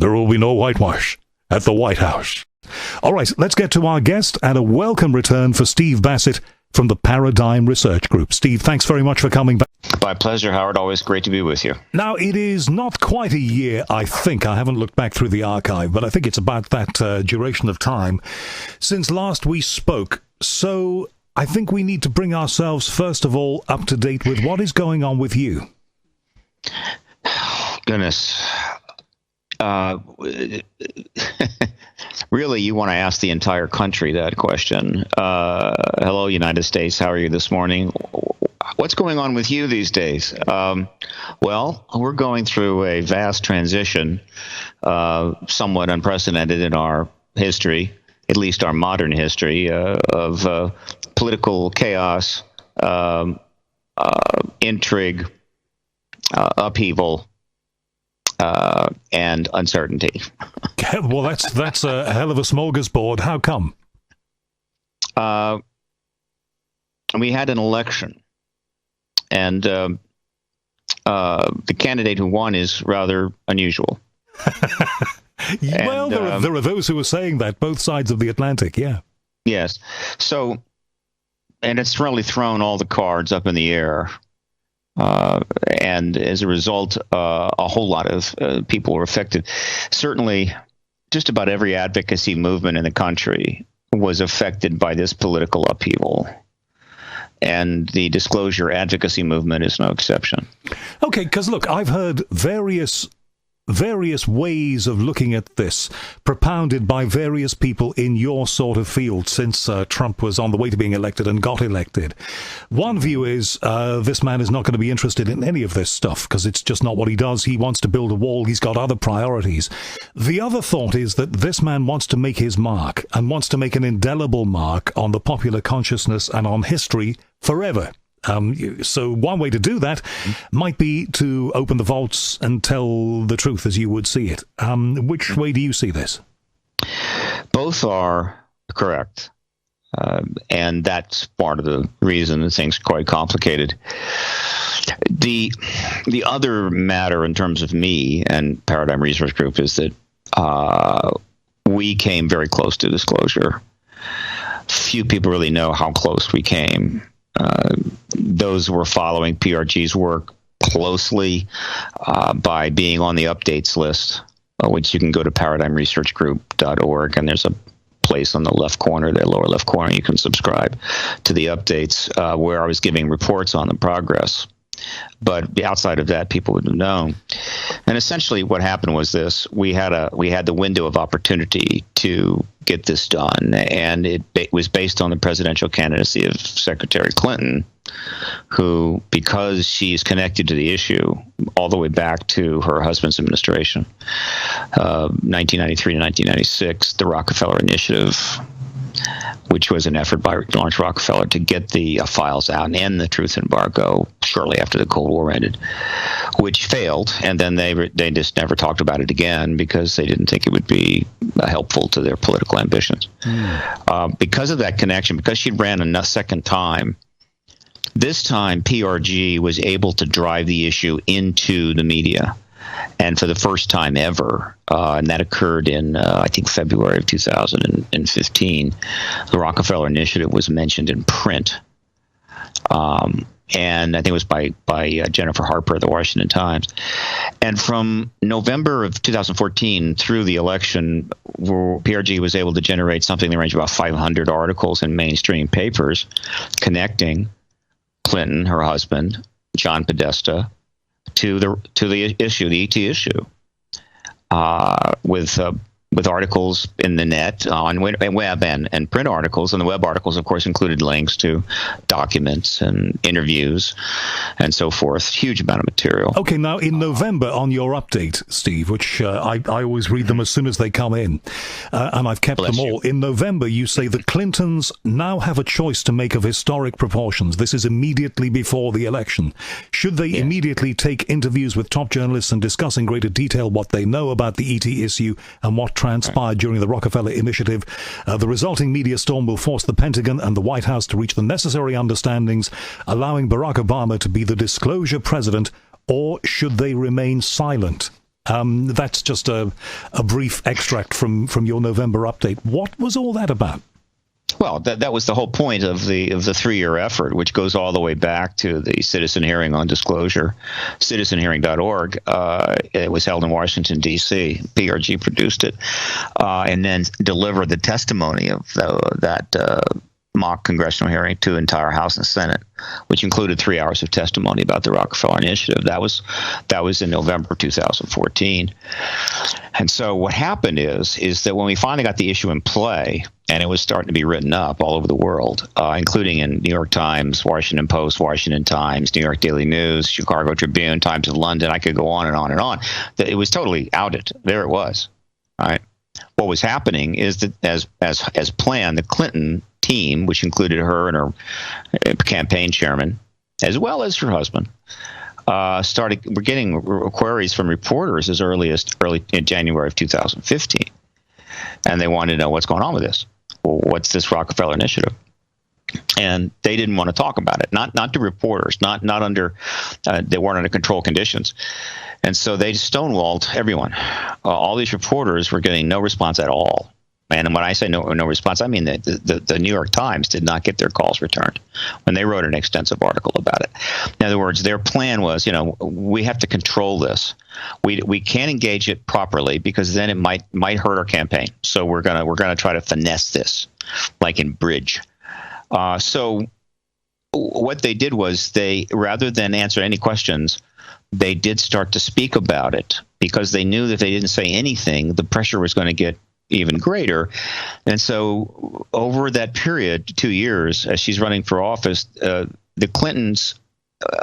There will be no whitewash at the White House. All right, let's get to our guest and a welcome return for Steve Bassett from the Paradigm Research Group. Steve, thanks very much for coming back. My pleasure, Howard. Always great to be with you. Now, it is not quite a year, I think. I haven't looked back through the archive, but I think it's about that duration of time since last we spoke. So I think we need to bring ourselves, first of all, up to date with what is going on with you. Goodness. Really, you want to ask the entire country that question. Hello, United States. How are you this morning? What's going on with you these days? Well, we're going through a vast transition, somewhat unprecedented in our history, at least our modern history, of political chaos, intrigue, upheaval, and uncertainty. Well, that's a hell of a smorgasbord. How come? We had an election, and the candidate who won is rather unusual. Well, there are those who are saying that, both sides of the Atlantic, yeah. Yes. So, and it's really thrown all the cards up in the air. And as a result, a whole lot of people were affected. Certainly, just about every advocacy movement in the country was affected by this political upheaval. And the disclosure advocacy movement is no exception. Okay, because look, I've heard various ways of looking at this propounded by various people in your sort of field since Trump was on the way to being elected and got elected. One view is this man is not going to be interested in any of this stuff because it's just not what he does. He wants to build a wall. He's got other priorities. The other thought is that this man wants to make his mark and wants to make an indelible mark on the popular consciousness and on history forever. So one way to do that might be to open the vaults and tell the truth as you would see it. Which way do you see this? Both are correct. And that's part of the reason that things are quite complicated. The other matter in terms of me and Paradigm Research Group is that we came very close to disclosure. Few people really know how close we came. Those who were following PRG's work closely by being on the updates list, which you can go to paradigmresearchgroup.org, and there's a place on the left corner, the lower left corner, you can subscribe to the updates where I was giving reports on the progress. But outside of that, people would have known. And essentially what happened was this. We had the window of opportunity to get this done, and it was based on the presidential candidacy of Secretary Clinton, who, because she's connected to the issue all the way back to her husband's administration, 1993 to 1996, the Rockefeller Initiative, which was an effort by Lawrence Rockefeller to get the files out and end the truth embargo shortly after the Cold War ended, which failed. And then they just never talked about it again because they didn't think it would be helpful to their political ambitions. Because of that connection, because she ran a second time, this time PRG was able to drive the issue into the media. And for the first time ever, and that occurred in, I think, February of 2015, the Rockefeller Initiative was mentioned in print. And I think it was by Jennifer Harper of the Washington Times. And from November of 2014 through the election, PRG was able to generate something in the range of about 500 articles in mainstream papers connecting Clinton, her husband, John Podesta, to the issue, the ET issue, with articles in the net, on web and print articles. And the web articles, of course, included links to documents and interviews and so forth. Huge amount of material. Okay, now in November on your update, Steve, which I always read them as soon as they come in, and I've kept them all. In November, you say the Clintons now have a choice to make of historic proportions. This is immediately before the election. Should they immediately take interviews with top journalists and discuss in greater detail what they know about the ET issue and what transpired during the Rockefeller Initiative, the resulting media storm will force the Pentagon and the White House to reach the necessary understandings, allowing Barack Obama to be the disclosure president, or should they remain silent? That's just a brief extract from your November update. What was all that about? Well, that was the whole point of the 3-year effort, which goes all the way back to the Citizen Hearing on Disclosure, citizenhearing.org. It was held in Washington, D.C. PRG produced it, and then delivered the testimony of that mock congressional hearing to entire House and Senate, which included 3 hours of testimony about the Rockefeller Initiative. That was in November of 2014. And so what happened is that when we finally got the issue in play, and it was starting to be written up all over the world, including in New York Times, Washington Post, Washington Times, New York Daily News, Chicago Tribune, Times of London. I could go on and on and on. It was totally outed. There it was. All right. What was happening is that as planned, the Clinton team, which included her and her campaign chairman, as well as her husband, we're getting queries from reporters as early in January of 2015. And they wanted to know what's going on with this. Well, what's this Rockefeller Initiative? And they didn't want to talk about it, not to reporters, not under, they weren't under controlled conditions. And so they stonewalled everyone. All these reporters were getting no response at all. And when I say no response, I mean that the New York Times did not get their calls returned when they wrote an extensive article about it. In other words, their plan was, we have to control this. We can't engage it properly because then it might hurt our campaign. So we're gonna try to finesse this, like in bridge. So what they did was they, rather than answer any questions, they did start to speak about it because they knew that if they didn't say anything, the pressure was going to get even greater. And so over that period, 2 years, as she's running for office, the Clintons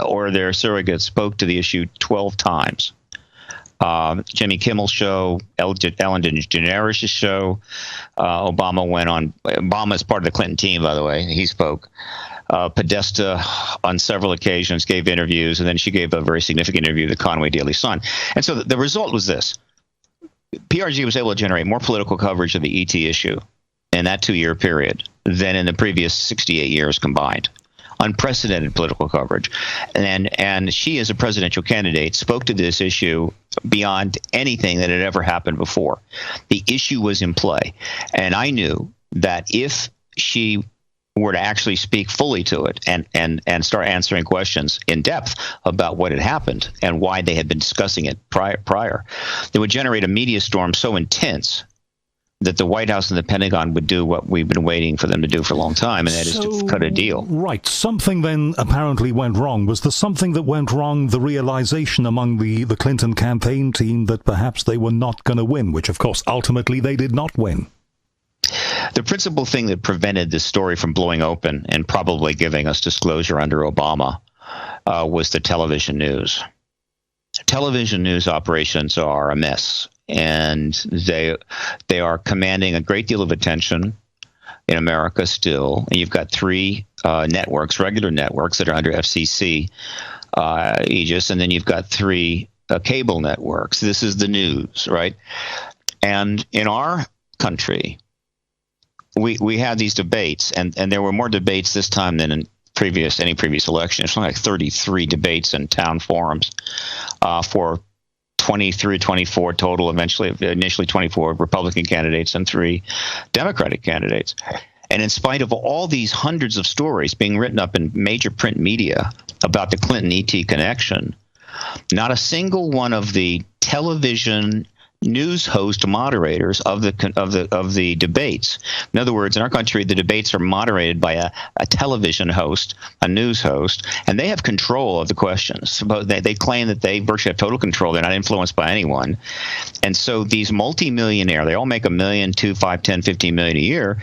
or their surrogates spoke to the issue 12 times. Jimmy Kimmel's show, Ellen DeGeneres' show, Obama went on. Obama is part of the Clinton team, by the way. He spoke. Podesta on several occasions gave interviews, and then she gave a very significant interview to the Conway Daily Sun. And so the result was this. PRG was able to generate more political coverage of the ET issue in that 2-year period than in the previous 68 years combined. Unprecedented political coverage. And she, as a presidential candidate, spoke to this issue beyond anything that had ever happened before. The issue was in play. And I knew that if she were to actually speak fully to it and start answering questions in depth about what had happened and why they had been discussing it prior, it would generate a media storm so intense that the White House and the Pentagon would do what we've been waiting for them to do for a long time, and that is to cut a deal. Right. Something then apparently went wrong. Was there something that went wrong, the realization among the Clinton campaign team that perhaps they were not going to win, which, of course, ultimately they did not win? The principal thing that prevented this story from blowing open and probably giving us disclosure under Obama was the television news. Television news operations are a mess, and they are commanding a great deal of attention in America still. And you've got 3 networks, regular networks, that are under FCC aegis, and then you've got 3 cable networks. This is the news, right? And in our country, we had these debates, and there were more debates this time than in any previous election. It's something like 33 debates and town forums for 23, 24 total, initially 24 Republican candidates and 3 Democratic candidates. And in spite of all these hundreds of stories being written up in major print media about the Clinton ET connection, not a single one of the television news host moderators of the debates. In other words, in our country, the debates are moderated by a television host, a news host, and they have control of the questions. But they claim that they virtually have total control. They're not influenced by anyone. And so these multimillionaire, they all make $1 million, $2, $5, $10, $15 million a year,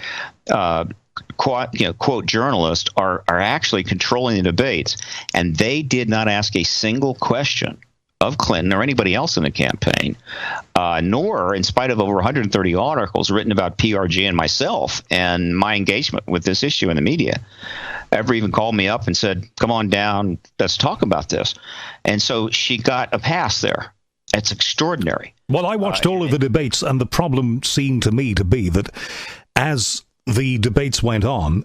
quote journalists are actually controlling the debates, and they did not ask a single question of Clinton or anybody else in the campaign, nor, in spite of over 130 articles written about PRG and myself and my engagement with this issue in the media, ever even called me up and said, come on down, let's talk about this. And so she got a pass there. It's extraordinary. Well, I watched all of the debates, and the problem seemed to me to be that as the debates went on,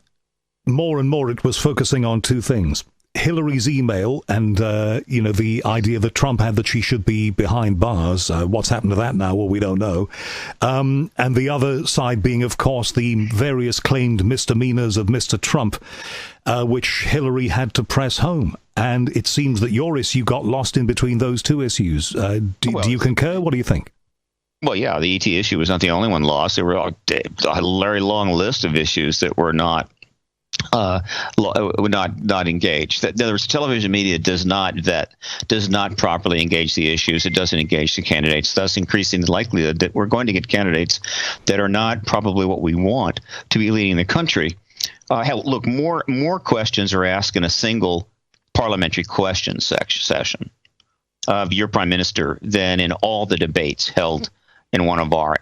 more and more it was focusing on 2 things. Hillary's email and, the idea that Trump had that she should be behind bars. What's happened to that now? Well, we don't know. And the other side being, of course, the various claimed misdemeanors of Mr. Trump, which Hillary had to press home. And it seems that your issue got lost in between those two issues. Do you concur? What do you think? Well, yeah, the ET issue was not the only one lost. There were a very long list of issues that were not engaged. That there was television media does not properly engage the issues. It doesn't engage the candidates, thus increasing the likelihood that we're going to get candidates that are not probably what we want to be leading the country. Hell, look, more questions are asked in a single parliamentary question session of your prime minister than in all the debates held in one of our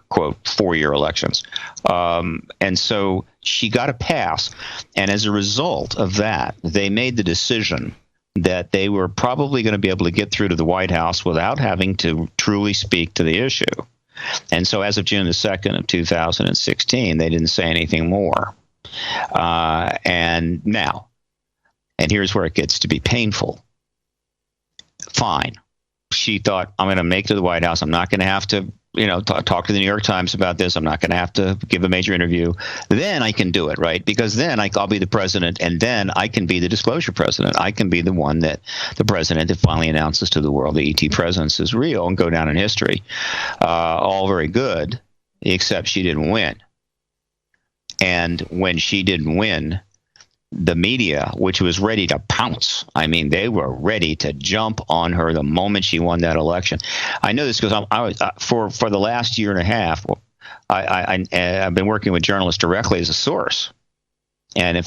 quote 4-year elections. And so she got a pass. And as a result of that, they made the decision that they were probably going to be able to get through to the White House without having to truly speak to the issue. And so as of June the 2nd of 2016, they didn't say anything more. And here's where it gets to be painful. Fine. She thought, I'm going to make it to the White House. I'm not going to have to, talk to the New York Times about this. I'm not going to have to give a major interview. Then I can do it, right? Because then I'll be the president, and then I can be the disclosure president. I can be the one that the president that finally announces to the world the ET presence is real and go down in history. All very good, except she didn't win. And when she didn't win, the media, which was ready to pounce, I mean, they were ready to jump on her the moment she won that election. I know this because I was for the last year and a half. I've been working with journalists directly as a source, and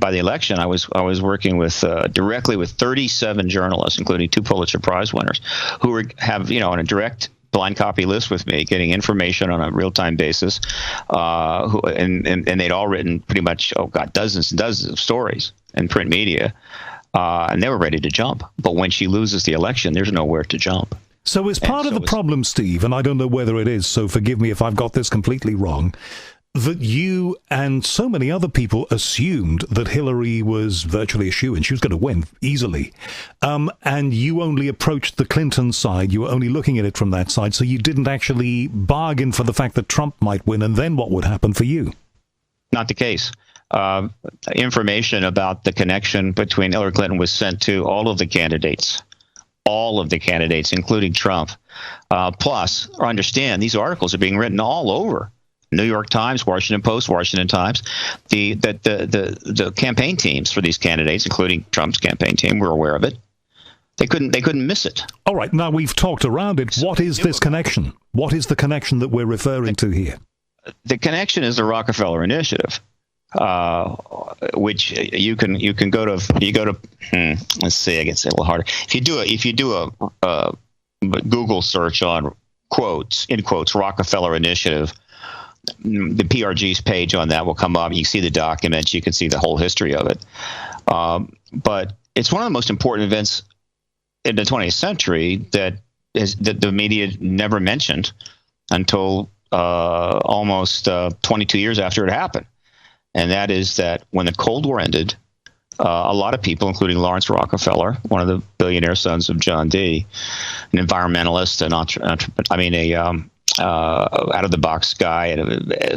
by the election, I was working with directly with 37 journalists, including 2 Pulitzer Prize winners, who have on a direct blind copy list with me, getting information on a real-time basis, and they'd all written pretty much, dozens and dozens of stories in print media, and they were ready to jump. But when she loses the election, there's nowhere to jump. So as part of the problem, Steve, and I don't know whether it is, so forgive me if I've got this completely wrong, that you and so many other people assumed that Hillary was virtually a shoo-in. She was going to win easily. And you only approached the Clinton side. You were only looking at it from that side. So you didn't actually bargain for the fact that Trump might win. And then what would happen for you? Not the case. Information about the connection between Hillary Clinton was sent to all of the candidates, including Trump. Plus, understand, these articles are being written all over. New York Times, Washington Post, Washington Times, the campaign teams for these candidates, including Trump's campaign team, were aware of it. They couldn't miss it. All right, now we've talked around it. What is this connection? What is the connection that we're referring to here? The connection is the Rockefeller Initiative, which you go to. Let's see, I guess it's a little harder. If you do a Google search on quotes Rockefeller Initiative, the PRG's page on that will come up. You can see the documents. You can see the whole history of it. But it's one of the most important events in the 20th century that the media never mentioned until almost 22 years after it happened. And that is that when the Cold War ended, a lot of people, including Lawrence Rockefeller, one of the billionaire sons of John D., an environmentalist, out-of-the-box guy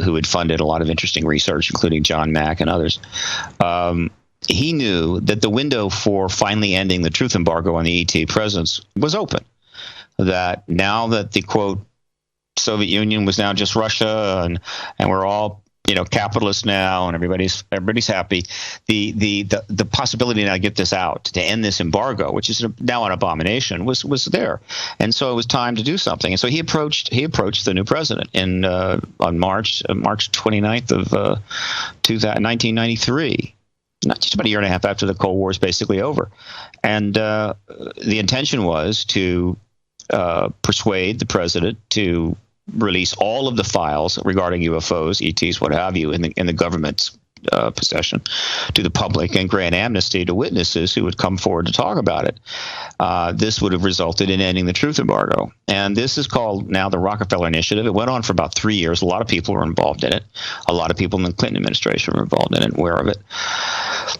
who had funded a lot of interesting research, including John Mack and others. He knew that the window for finally ending the truth embargo on the ET presence was open. That now that the, quote, Soviet Union was now just Russia and we're all capitalist now, and everybody's happy. The possibility now to get this out, to end this embargo, which is now an abomination, was there, and so it was time to do something. And so he approached the new president on March 29th of 1993. Not just about a year and a half after the Cold War is basically over, and the intention was to persuade the president to release all of the files regarding UFOs, ETs, what have you, in the government's possession to the public and grant amnesty to witnesses who would come forward to talk about it. This would have resulted in ending the truth embargo. And this is called now the Rockefeller Initiative. It went on for about 3 years. A lot of people were involved in it. A lot of people in the Clinton administration were involved in it, aware of it.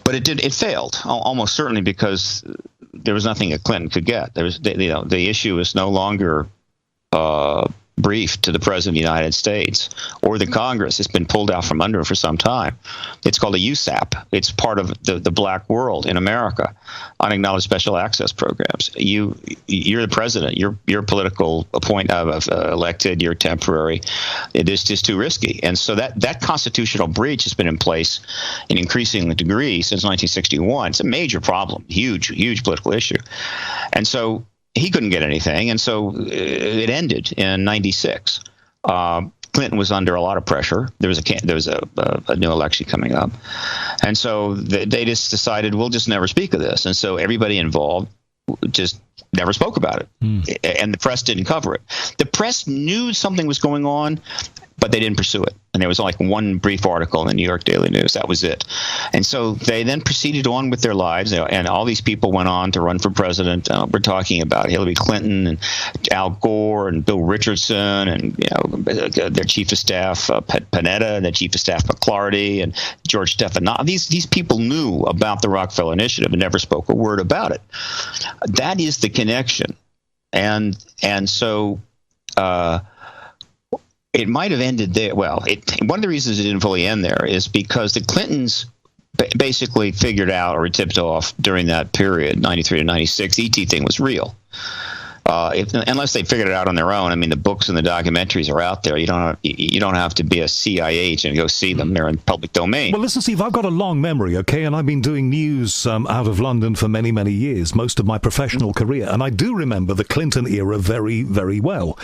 But it failed, almost certainly because there was nothing that Clinton could get. The issue is no longer briefed to the President of the United States or the Congress. It's been pulled out from under for some time. It's called a USAP. It's part of the black world in America, unacknowledged special access programs. You're the president. You're political elected. You're temporary. It is just too risky. And so that constitutional breach has been in place in increasing degree since 1961. It's a major problem, huge political issue. And so he couldn't get anything, and so it ended in '96. Clinton was under a lot of pressure. There was a new election coming up, and so they just decided we'll just never speak of this. And so everybody involved just never spoke about it, and the press didn't cover it. The press knew something was going on, but they didn't pursue it. And there was like one brief article in the New York Daily News. That was it. And so they then proceeded on with their lives, and all these people went on to run for president. We're talking about Hillary Clinton and Al Gore and Bill Richardson and their chief of staff Panetta and their chief of staff McClarty and George Stephanopoulos. These people knew about the Rockefeller Initiative and never spoke a word about it. That is the connection. And so it might have ended there. Well, one of the reasons it didn't fully end there is because the Clintons basically figured out or tipped off during that period, 93 to 96, the ET thing was real. Unless they figured it out on their own. I mean, the books and the documentaries are out there. You don't have to be a CIA agent to go see them. They're in public domain. Well, listen, Steve, I've got a long memory, okay, and I've been doing news out of London for many, many years, most of my professional career, and I do remember the Clinton era very, very well.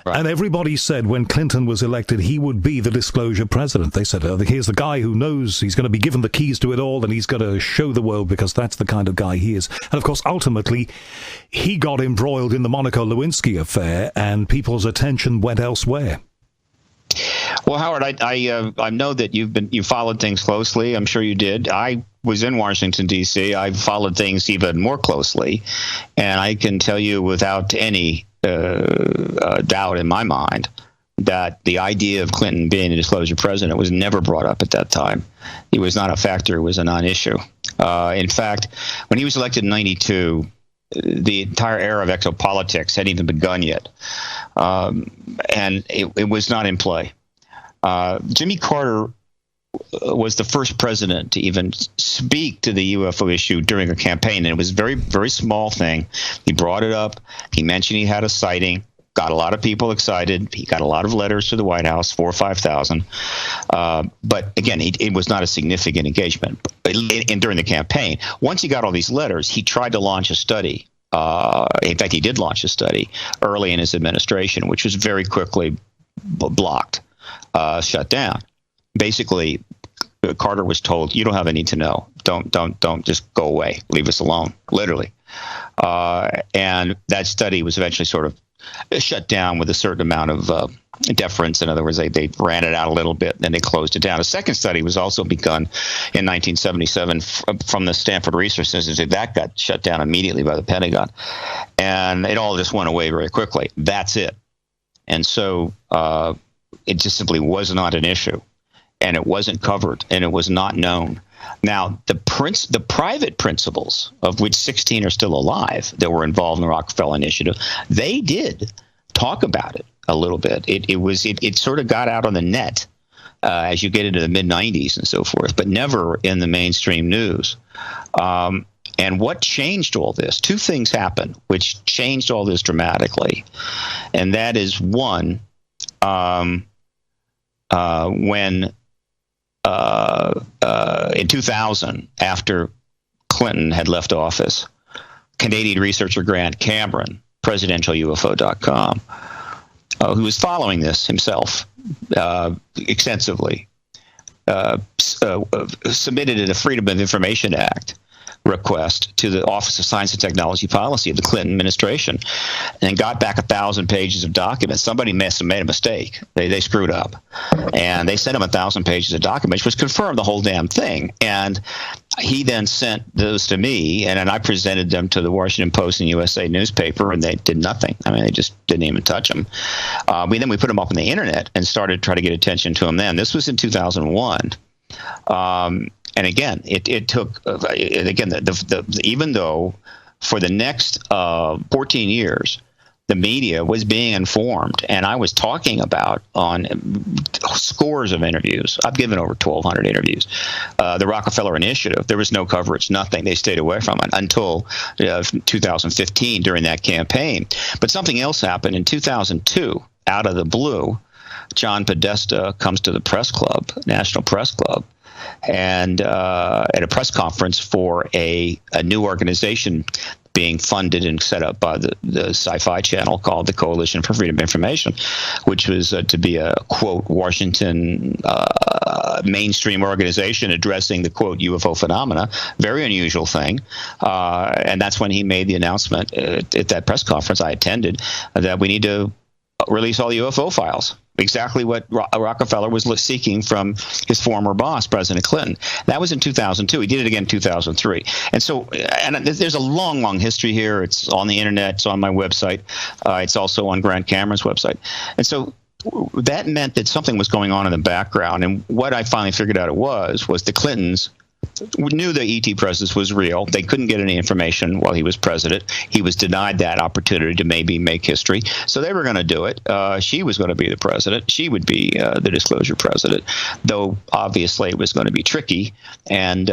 Right. And everybody said when Clinton was elected, he would be the disclosure president. They said, here's the guy who knows he's going to be given the keys to it all, and he's going to show the world because that's the kind of guy he is. And, of course, ultimately, he got embroiled in the Monica Lewinsky affair, and people's attention went elsewhere. Well, Howard, I know that you followed things closely. I'm sure you did. I was in Washington, D.C. I followed things even more closely, and I can tell you without any doubt in my mind that the idea of Clinton being a disclosure president was never brought up at that time. It was not a factor. It was a non-issue. In fact, when he was elected in 92, the entire era of exopolitics hadn't even begun yet, and it was not in play. Jimmy Carter was the first president to even speak to the UFO issue during a campaign, and it was a very, very small thing. He brought it up. He mentioned he had a sighting, got a lot of people excited. He got a lot of letters to the White House, 4,000 or 5,000. But again, it was not a significant engagement during the campaign. Once he got all these letters, he tried to launch a study. In fact, he did launch a study early in his administration, which was very quickly blocked, shut down. Basically, Carter was told, "You don't have any to know. Don't just go away. Leave us alone." Literally, and that study was eventually sort of shut down with a certain amount of deference. In other words, they ran it out a little bit, then they closed it down. A second study was also begun in 1977 from the Stanford Research Institute. That got shut down immediately by the Pentagon, and it all just went away very quickly. That's it. And so it just simply was not an issue, and it wasn't covered, and it was not known. Now, the private principals, of which 16 are still alive that were involved in the Rockefeller Initiative, they did talk about it a little bit. It sort of got out on the net as you get into the mid-'90s and so forth, but never in the mainstream news. And what changed all this? Two things happened which changed all this dramatically, and that is one, when in 2000, after Clinton had left office, Canadian researcher Grant Cameron, presidentialufo.com, who was following this himself extensively, submitted a Freedom of Information Act, request to the Office of Science and Technology Policy of the Clinton administration and got back 1,000 pages of documents. Somebody must have made a mistake. They screwed up. And they sent him 1,000 pages of documents, which confirmed the whole damn thing. And he then sent those to me, and then I presented them to the Washington Post and USA newspaper, and they did nothing. I mean, they just didn't even touch them. Then we put them up on the internet and started trying to get attention to them then. This was in 2001. And again, it took even though for the next 14 years the media was being informed, and I was talking about on scores of interviews. I've given over 1,200 interviews. The Rockefeller Initiative, there was no coverage, nothing. They stayed away from it until 2015 during that campaign. But something else happened in 2002, out of the blue. John Podesta comes to the press club, National Press Club, and at a press conference for a new organization being funded and set up by the Sci-Fi Channel called the Coalition for Freedom of Information, which was to be a, quote, Washington mainstream organization addressing the, quote, UFO phenomena. Very unusual thing. And that's when he made the announcement at that press conference I attended that we need to release all the UFO files. Exactly what Rockefeller was seeking from his former boss, President Clinton. That was in 2002. He did it again in 2003. And so, and there's a long, long history here. It's on the internet. It's on my website. It's also on Grant Cameron's website. And so that meant that something was going on in the background. And what I finally figured out it was the Clintons knew the ET presence was real. They couldn't get any information while he was president. He was denied that opportunity to maybe make history. So they were going to do it. She was going to be the president. She would be the disclosure president, though obviously it was going to be tricky, and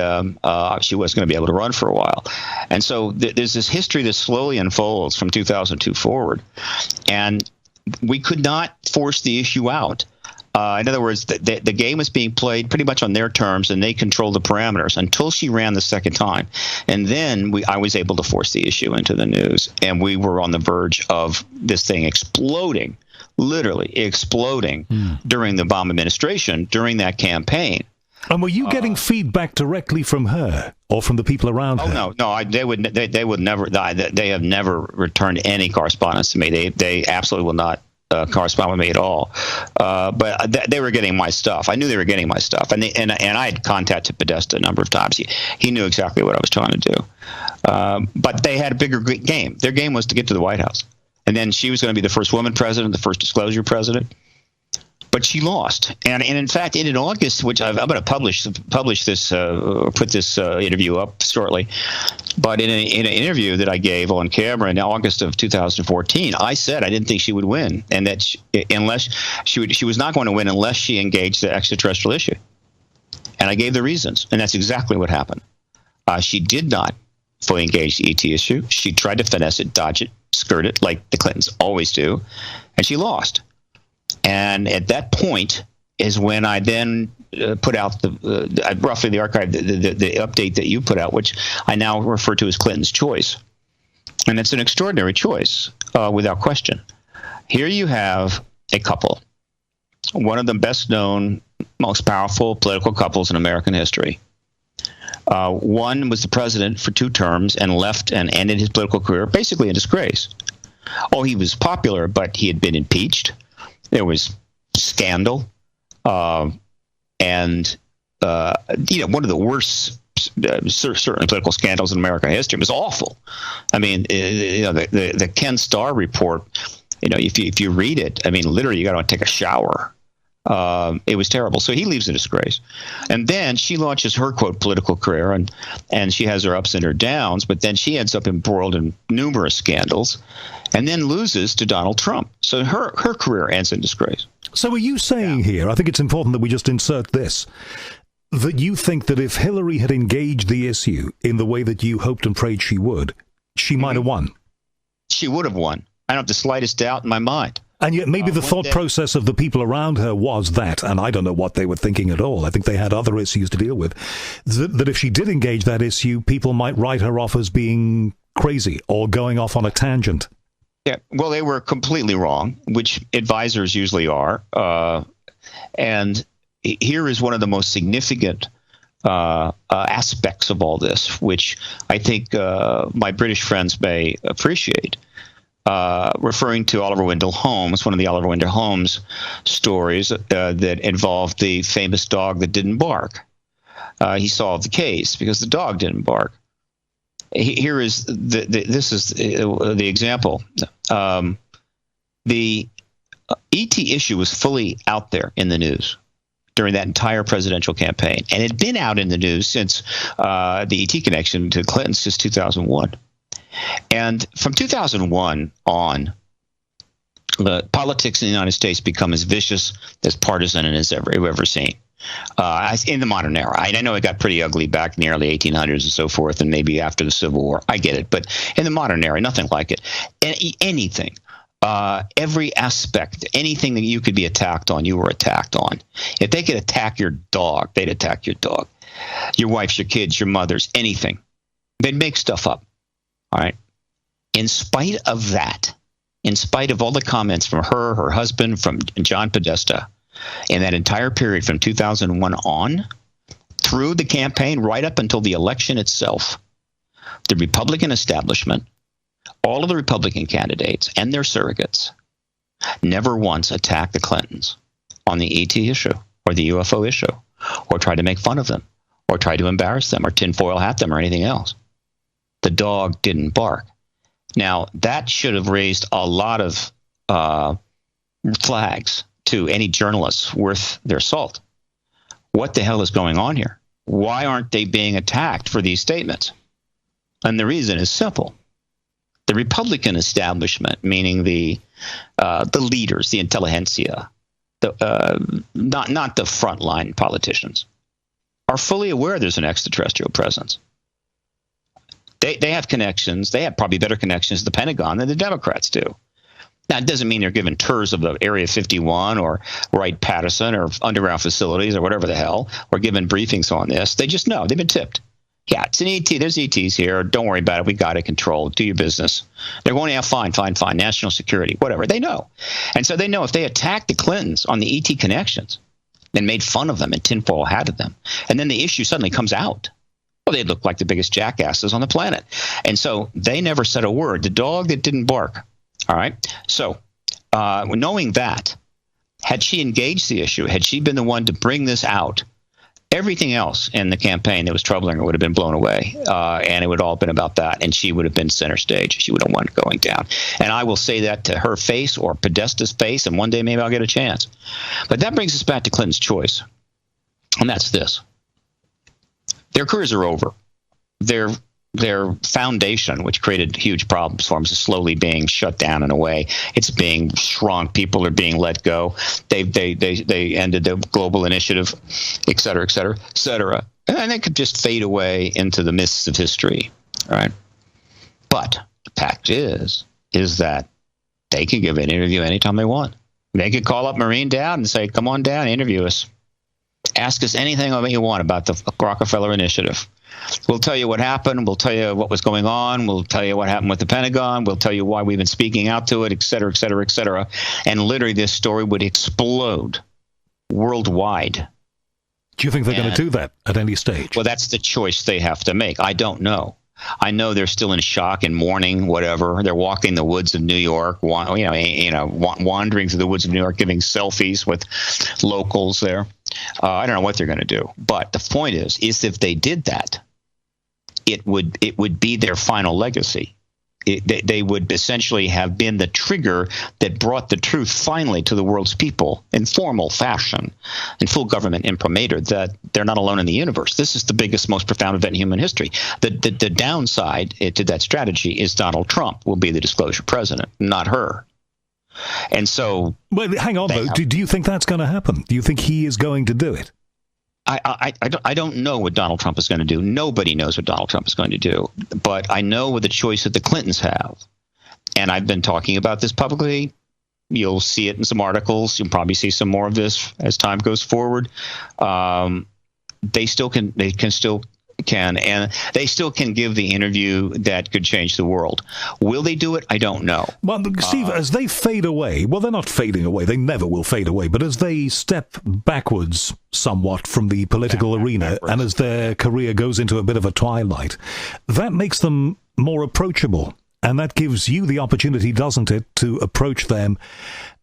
she was going to be able to run for a while. And so there's this history that slowly unfolds from 2002 forward, and we could not force the issue out. In other words, the game was being played pretty much on their terms, and they controlled the parameters until she ran the second time. And then I was able to force the issue into the news, and we were on the verge of this thing exploding, literally exploding during the Obama administration, during that campaign. And were you getting feedback directly from her or from the people around her? No. They would never. They have never returned any correspondence to me. They absolutely will not correspond with me at all. But they were getting my stuff. I knew they were getting my stuff, and I had contacted Podesta a number of times. He knew exactly what I was trying to do. But they had a bigger game. Their game was to get to the White House, and then she was going to be the first woman president, the first disclosure president. But she lost, and in fact, in August, which I'm going to publish this, put this interview up shortly. But in an interview that I gave on camera in August of 2014, I said I didn't think she would win, and that she was not going to win unless she engaged the extraterrestrial issue. And I gave the reasons, and that's exactly what happened. She did not fully engage the ET issue. She tried to finesse it, dodge it, skirt it, like the Clintons always do, and she lost. And at that point is when I then put out roughly the archive, the update that you put out, which I now refer to as Clinton's choice. And it's an extraordinary choice, without question. Here you have a couple, one of the best known, most powerful political couples in American history. One was the president for 2 terms and left and ended his political career basically in disgrace. Oh, he was popular, but he had been impeached. There was scandal, and one of the worst, certainly political scandals in American history. It was awful. I mean, the Ken Starr report. If you read it, I mean, literally, you got to take a shower. It was terrible. So he leaves in disgrace, and then she launches her, quote, political career, and she has her ups and her downs. But then she ends up embroiled in numerous scandals, and then loses to Donald Trump. So her career ends in disgrace. So are you saying here, I think it's important that we just insert this, that you think that if Hillary had engaged the issue in the way that you hoped and prayed she would, she might have won? She would have won. I don't have the slightest doubt in my mind. And yet maybe the thought process of the people around her was that, and I don't know what they were thinking at all, I think they had other issues to deal with, that if she did engage that issue, people might write her off as being crazy or going off on a tangent. Yeah, well, they were completely wrong, which advisors usually are. And here is one of the most significant aspects of all this, which I think my British friends may appreciate. Referring to Oliver Wendell Holmes, one of the Oliver Wendell Holmes stories that involved the famous dog that didn't bark. He solved the case because the dog didn't bark. Here is this is the example. The ET issue was fully out there in the news during that entire presidential campaign, and it had been out in the news since the ET connection to Clinton since 2001. And from 2001 on, the politics in the United States become as vicious, as partisan as we've ever seen. In the modern era. I know it got pretty ugly back in the early 1800s and so forth, and maybe after the Civil War. I get it. But in the modern era, nothing like it. Anything, every aspect, anything that you could be attacked on, you were attacked on. If they could attack your dog, they'd attack your dog. Your wife, your kids, your mothers, anything. They'd make stuff up. All right. In spite of that, in spite of all the comments from her husband, from John Podesta, in that entire period from 2001 on, through the campaign, right up until the election itself, the Republican establishment, all of the Republican candidates and their surrogates, never once attacked the Clintons on the ET issue or the UFO issue, or tried to make fun of them, or tried to embarrass them, or tinfoil hat them, or anything else. The dog didn't bark. Now, that should have raised a lot of flags to any journalists worth their salt. What the hell is going on here? Why aren't they being attacked for these statements? And the reason is simple. The Republican establishment, meaning the leaders, the intelligentsia, not the frontline politicians, are fully aware there's an extraterrestrial presence. They have connections. They have probably better connections to the Pentagon than the Democrats do. Now, it doesn't mean they're given tours of the Area 51 or Wright-Patterson or underground facilities or whatever the hell, or given briefings on this. They just know. They've been tipped. Yeah, it's an ET. There's ETs here. Don't worry about it. We got it controlled. Do your business. They're going, yeah, fine. National security, whatever. They know. And so they know if they attacked the Clintons on the ET connections and made fun of them and tinfoil hatted them, and then the issue suddenly comes out, well, they'd look like the biggest jackasses on the planet. And so they never said a word. The dog that didn't bark. All right. So knowing that, had she engaged the issue, had she been the one to bring this out, everything else in the campaign that was troubling her would have been blown away. And it would all have been about that. And she would have been center stage. She would have won going down. And I will say that to her face or Podesta's face. And one day maybe I'll get a chance. But that brings us back to Clinton's choice. And that's this. Their careers are over. Their foundation, which created huge problems for them, is slowly being shut down in a way. It's being shrunk. People are being let go. They ended the global initiative, et cetera, et cetera, et cetera. And it could just fade away into the mists of history. All right. But the fact is that they can give an interview anytime they want. They could call up Maureen Dowd and say, come on down, interview us. Ask us anything you want about the Rockefeller Initiative. We'll tell you what happened. We'll tell you what was going on. We'll tell you what happened with the Pentagon. We'll tell you why we've been speaking out to it, et cetera, et cetera, et cetera. And literally this story would explode worldwide. Do you think they're going to do that at any stage? Well, that's the choice they have to make. I don't know. I know they're still in shock and mourning, whatever. They're walking the woods of New York, wandering through the woods of New York, giving selfies with locals there. I don't know what they're going to do. But the point is if they did that, it would be their final legacy. They would essentially have been the trigger that brought the truth finally to the world's people in formal fashion, in full government imprimatur, that they're not alone in the universe. This is the biggest, most profound event in human history. The downside to that strategy is Donald Trump will be the disclosure president, not her. And so... Well, hang on, though. Do you think that's going to happen? Do you think he is going to do it? I don't know what Donald Trump is going to do. Nobody knows what Donald Trump is going to do. But I know what the choice that the Clintons have. And I've been talking about this publicly. You'll see it in some articles. You'll probably see some more of this as time goes forward. They can still can, and they still can give the interview that could change the world. Will they do it? I don't know. Well, Steve, as they fade away, well, they're not fading away. They never will fade away. But as they step backwards somewhat from the political arena, and as their career goes into a bit of a twilight, that makes them more approachable. And that gives you the opportunity, doesn't it, to approach them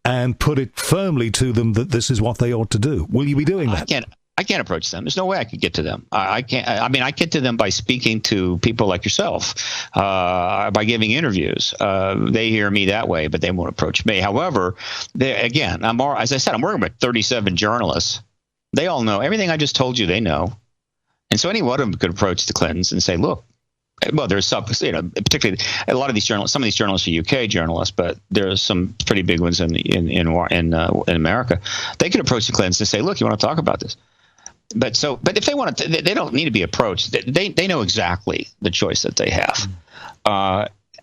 and put it firmly to them that this is what they ought to do. Will you be doing that? I can't approach them. There's no way I could get to them. I can't. I mean, I get to them by speaking to people like yourself, by giving interviews. They hear me that way, but they won't approach me. However, as I said, I'm working with 37 journalists. They all know everything I just told you. They know, and so any one of them could approach the Clintons and say, "Look." Well, there's some, particularly a lot of these journalists. Some of these journalists are UK journalists, but there's some pretty big ones in America. They could approach the Clintons and say, "Look, you want to talk about this?" But if they want to, they don't need to be approached. They know exactly the choice that they have.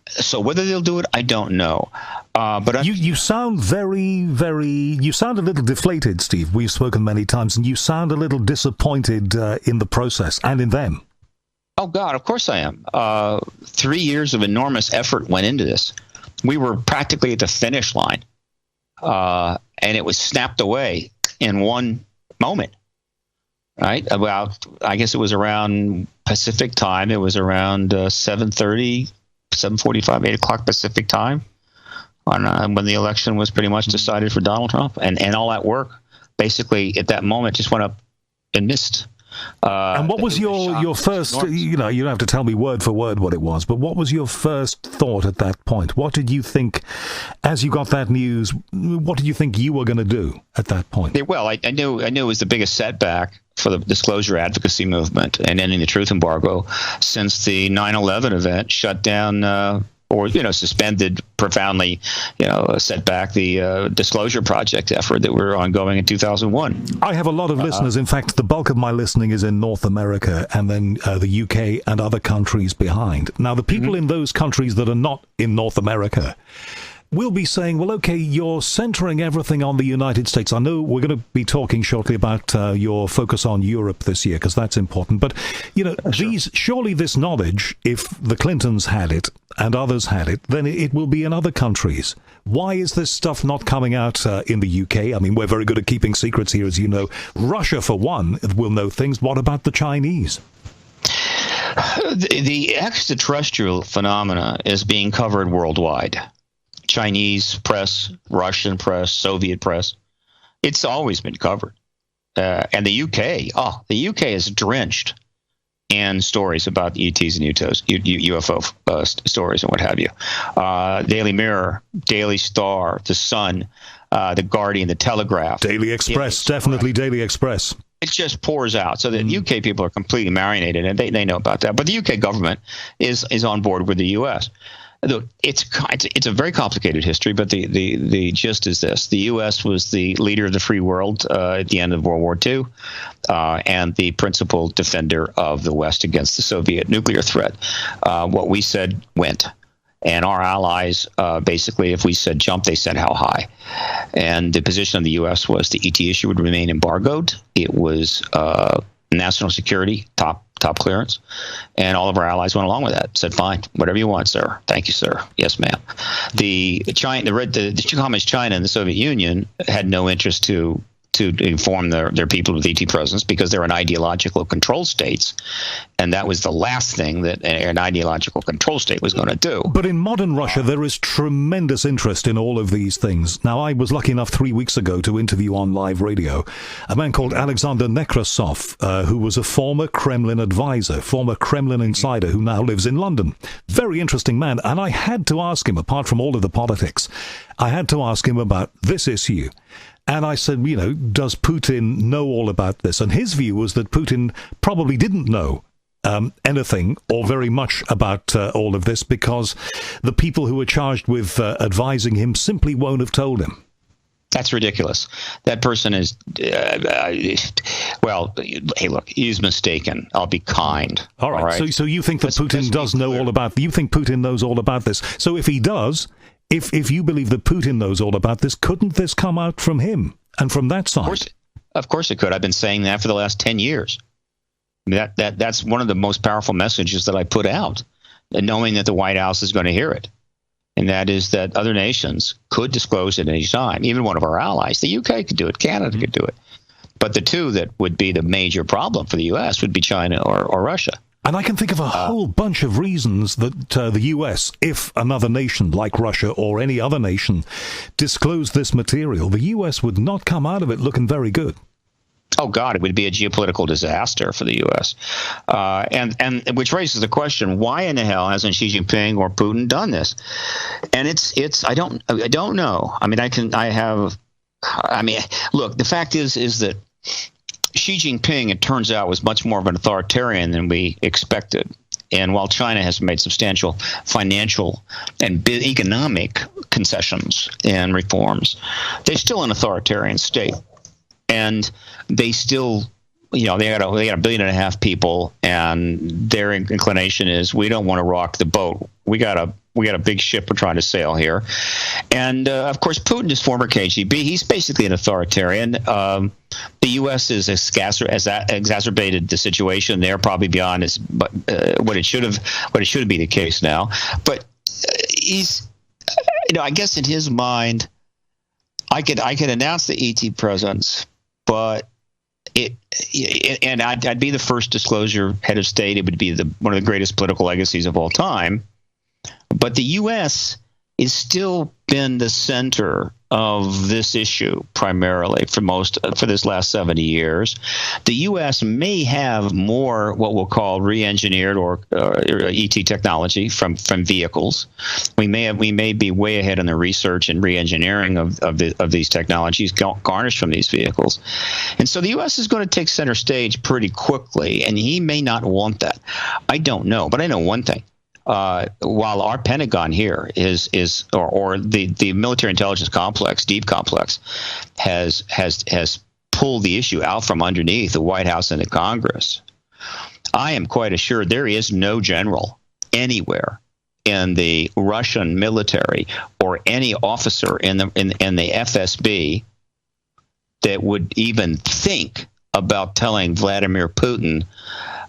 So whether they'll do it, I don't know. But you sound you sound a little deflated, Steve. We've spoken many times, and you sound a little disappointed in the process and in them. Oh, God, of course I am. 3 years of enormous effort went into this. We were practically at the finish line, and it was snapped away in one moment, right? About, I guess it was around Pacific time. It was around 7:30, 7:45, 8 o'clock Pacific time when the election was pretty much decided for Donald Trump. And all that work, basically, at that moment, just went up in mist. And what was your first, you don't have to tell me word for word what it was, but what was your first thought at that point? What did you think, as you got that news, what did you think you were going to do at that point? Well, I knew it was the biggest setback for the disclosure advocacy movement and ending the truth embargo since the 9/11 event shut down or suspended, profoundly, set back the Disclosure Project effort that were ongoing in 2001. I have a lot of listeners. In fact, the bulk of my listening is in North America and then the UK and other countries behind. Now, the people in those countries that are not in North America will be saying, well, okay, you're centering everything on the United States. I know we're going to be talking shortly about your focus on Europe this year, because that's important. But, surely this knowledge, if the Clintons had it and others had it, then it will be in other countries. Why is this stuff not coming out in the UK? I mean, we're very good at keeping secrets here, as you know. Russia, for one, will know things. What about the Chinese? The extraterrestrial phenomena is being covered worldwide. Chinese press, Russian press, Soviet press. It's always been covered. And the UK is drenched in stories about ETs and UFO stories and what have you. Daily Mirror, Daily Star, The Sun, The Guardian, The Telegraph. Daily Express, definitely Daily Express. It just pours out. So the UK people are completely marinated, and they know about that. But the UK government is on board with the US. It's a very complicated history, but the gist is this: the U.S. was the leader of the free world at the end of World War II, and the principal defender of the West against the Soviet nuclear threat. What we said went, and our allies basically, if we said jump, they said how high. And the position of the U.S. was the ET issue would remain embargoed. It was national security, top clearance, and all of our allies went along with that. Said, "Fine, whatever you want, sir. Thank you, sir. Yes, ma'am." The communist China and the Soviet Union had no interest to inform their people of ET presence because they're in ideological control states, and that was the last thing that an ideological control state was going to do. But in modern Russia, there is tremendous interest in all of these things. Now, I was lucky enough 3 weeks ago to interview on live radio a man called Alexander Nekrasov, who was a former Kremlin advisor, former Kremlin insider, who now lives in London. Very interesting man, and I had to ask him, apart from all of the politics, I had to ask him about this issue. And I said, does Putin know all about this? And his view was that Putin probably didn't know anything or very much about all of this because the people who were charged with advising him simply won't have told him. That's ridiculous. That person is, well, hey, look, he's mistaken. I'll be kind. All right. So you think that Putin does know all about, you think Putin knows all about this. So if he does, if you believe that Putin knows all about this, couldn't this come out from him and from that side? Of course it could. I've been saying that for the last 10 years. I mean, that's one of the most powerful messages that I put out, and knowing that the White House is going to hear it. And that is that other nations could disclose at any time, even one of our allies. The UK could do it. Canada could do it. But the two that would be the major problem for the U.S. would be China or Russia. And I can think of a whole bunch of reasons that the U.S., if another nation like Russia or any other nation disclosed this material, the U.S. would not come out of it looking very good. Oh, God, it would be a geopolitical disaster for the U.S. And which raises the question, why in the hell hasn't Xi Jinping or Putin done this? And it's I don't know. I mean, look, the fact is that Xi Jinping, it turns out, was much more of an authoritarian than we expected. And while China has made substantial financial and economic concessions and reforms, they're still an authoritarian state. And they still, they got $1.5 billion people, and their inclination is, we don't want to rock the boat. We got a big ship we're trying to sail here. And of course, Putin is former KGB. He's basically an authoritarian. The U.S. has exacerbated the situation there, probably beyond what it should be the case now. But he's, I guess in his mind, I could announce the ET presence, but I'd be the first disclosure head of state. It would be one of the greatest political legacies of all time. But the U.S. is still been the center of this issue primarily for this last 70 years. The U.S. may have more what we'll call re-engineered or ET technology from vehicles. We may be way ahead in the research and re-engineering of these technologies garnished from these vehicles. And so the U.S. is going to take center stage pretty quickly, and he may not want that. I don't know, but I know one thing. While our Pentagon here or the military intelligence complex, deep complex, has pulled the issue out from underneath the White House and the Congress, I am quite assured there is no general anywhere in the Russian military or any officer in the FSB that would even think about telling Vladimir Putin,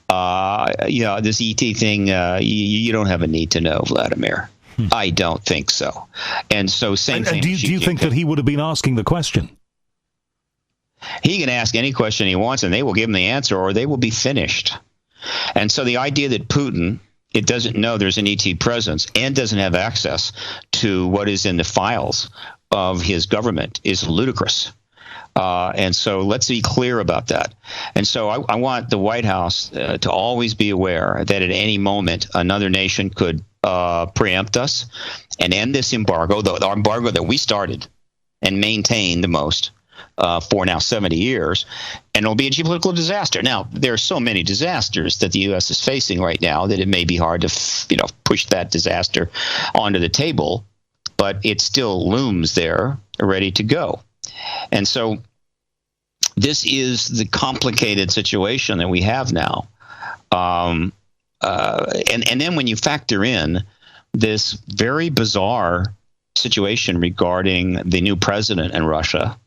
this ET thing, you don't have a need to know, Vladimir. I don't think so. And so same thing. Do you think that he would have been asking the question? He can ask any question he wants, and they will give him the answer, or they will be finished. And so the idea that Putin, it doesn't know there's an ET presence and doesn't have access to what is in the files of his government is ludicrous. And so let's be clear about that. And so I want the White House to always be aware that at any moment another nation could preempt us and end this embargo, the embargo that we started and maintained the most for now 70 years, and it'll be a geopolitical disaster. Now, there are so many disasters that the U.S. is facing right now that it may be hard to push that disaster onto the table, but it still looms there, ready to go. And so this is the complicated situation that we have now. And then when you factor in this very bizarre situation regarding the new president in Russia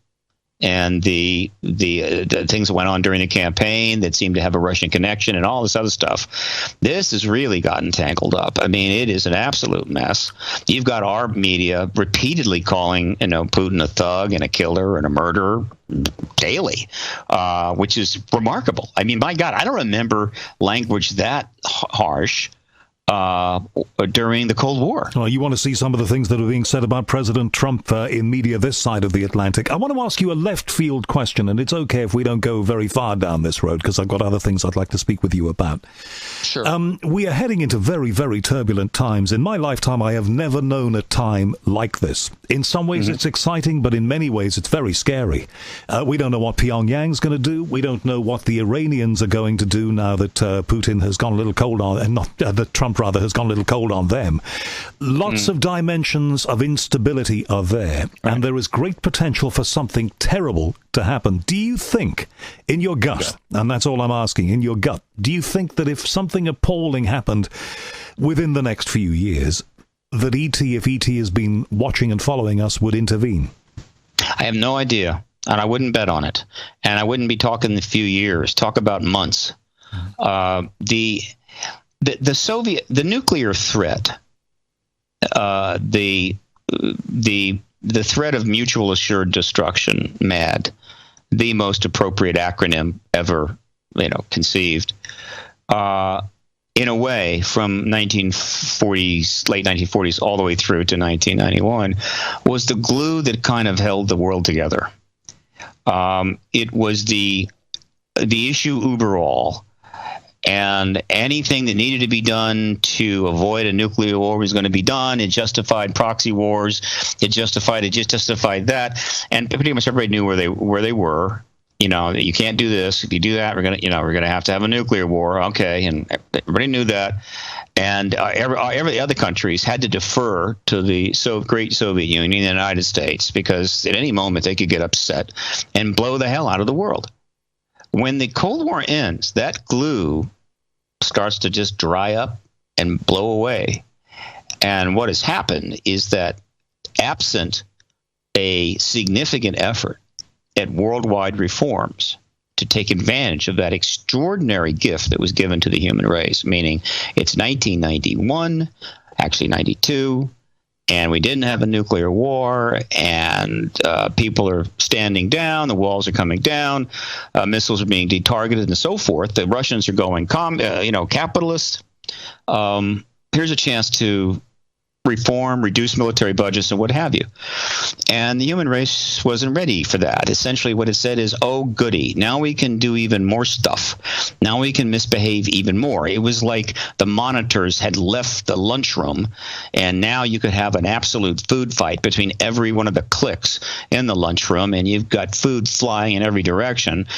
and the things that went on during the campaign that seemed to have a Russian connection and all this other stuff, this has really gotten tangled up. I mean, it is an absolute mess. You've got our media repeatedly calling, Putin a thug and a killer and a murderer daily, which is remarkable. I mean, my God, I don't remember language that harsh during the Cold War. Well, you want to see some of the things that are being said about President Trump in media this side of the Atlantic. I want to ask you a left field question, and it's okay if we don't go very far down this road, because I've got other things I'd like to speak with you about. Sure. We are heading into very, very turbulent times. In my lifetime, I have never known a time like this. In some ways, it's exciting, but in many ways, it's very scary. We don't know what Pyongyang's going to do. We don't know what the Iranians are going to do now that Putin has gone a little cold on, and not that Trump rather has gone a little cold on them. Lots of dimensions of instability are there, and there is great potential for something terrible to happen. Do you think, in your gut, and that's all I'm asking, in your gut, do you think that if something appalling happened within the next few years, that if ET has been watching and following us, would intervene? I have no idea, and I wouldn't bet on it. And I wouldn't be talking a few years. Talk about months. The nuclear threat, the threat of mutual assured destruction, MAD, the most appropriate acronym ever, conceived. In a way, from 1940s, late 1940s, all the way through to 1991, was the glue that kind of held the world together. It was the issue uber all, and anything that needed to be done to avoid a nuclear war was going to be done. It justified proxy wars. It just justified that, and pretty much everybody knew where they were. You can't do this. If you do that, we're gonna have to have a nuclear war. Okay, and everybody knew that. And every other countries had to defer to the great Soviet Union and the United States, because at any moment they could get upset and blow the hell out of the world. When the Cold War ends, that glue starts to just dry up and blow away. And what has happened is that, absent a significant effort at worldwide reforms to take advantage of that extraordinary gift that was given to the human race, meaning it's 1991, actually 92, and we didn't have a nuclear war, and people are standing down, the walls are coming down, missiles are being detargeted, and so forth. The Russians are going capitalist. Here's a chance to reform, reduce military budgets, and what have you. And the human race wasn't ready for that. Essentially what it said is, oh, goody, now we can do even more stuff. Now we can misbehave even more. It was like the monitors had left the lunchroom, and now you could have an absolute food fight between every one of the cliques in the lunchroom, and you've got food flying in every direction.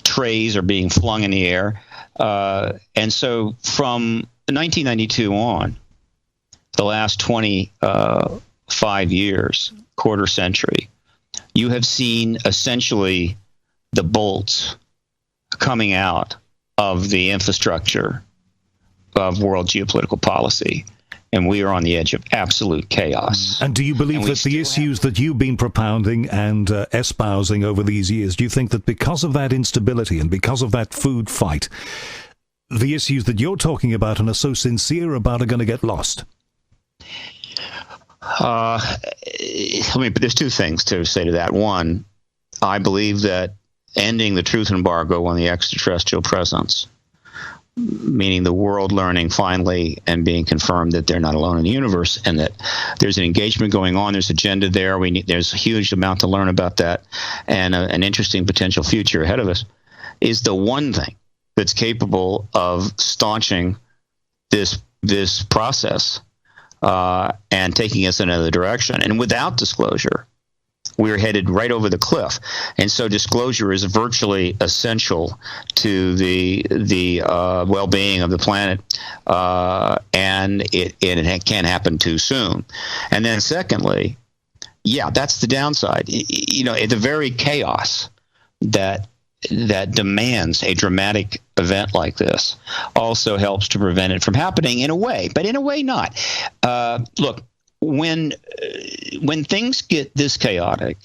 Trays are being flung in the air. And so from 1992 on, the last 25 years, quarter century, you have seen essentially the bolts coming out of the infrastructure of world geopolitical policy, and we are on the edge of absolute chaos. And do you believe that the issues that you've been propounding and espousing over these years, do you think that because of that instability and because of that food fight, the issues that you're talking about and are so sincere about are going to get lost? There's two things to say to that. One, I believe that ending the truth embargo on the extraterrestrial presence, meaning the world learning finally and being confirmed that they're not alone in the universe, and that there's an engagement going on, there's agenda there. There's a huge amount to learn about that, and an interesting potential future ahead of us, is the one thing that's capable of staunching this process and taking us in another direction. And without disclosure, we're headed right over the cliff. And so disclosure is virtually essential to the well-being of the planet, and it can't happen too soon. And then secondly, that's the downside. The very chaos that demands a dramatic event like this also helps to prevent it from happening in a way, but in a way not. Look, when things get this chaotic,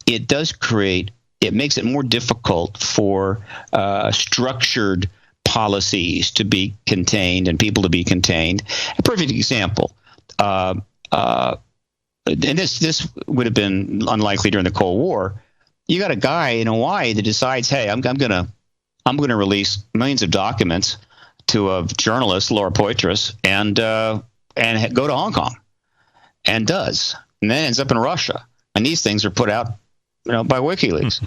it makes it more difficult for structured policies to be contained and people to be contained. A perfect example, and this would have been unlikely during the Cold War. You got a guy in Hawaii that decides, hey, I'm gonna release millions of documents to a journalist, Laura Poitras, and go to Hong Kong, and does, and then ends up in Russia. And these things are put out, by WikiLeaks,